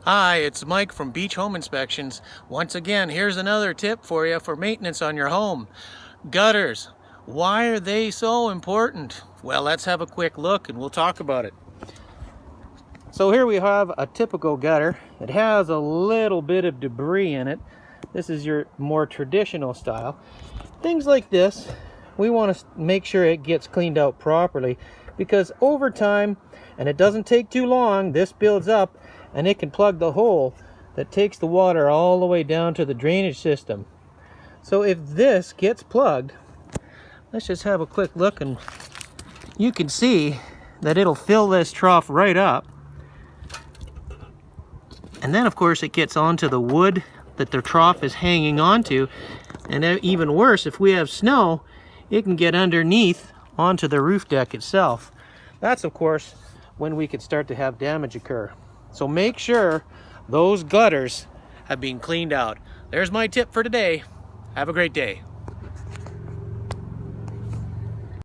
Hi, it's Mike from Beach Home Inspections. Once again, here's another tip for you for maintenance on your home. Gutters. Why are they so important? Well, let's have a quick look and we'll talk about it. So here we have a typical gutter. It has a little bit of debris in it. This is your more traditional style. Things like this, we want to make sure it gets cleaned out properly, because over time, and it doesn't take too long, this builds up and it can plug the hole that takes the water all the way down to the drainage system. So if this gets plugged, let's just have a quick look, and you can see that it'll fill this trough right up. And then of course it gets onto the wood that the trough is hanging onto. And even worse, if we have snow, it can get underneath onto the roof deck itself. That's of course when we could start to have damage occur. So make sure those gutters have been cleaned out. There's my tip for today. Have a great day.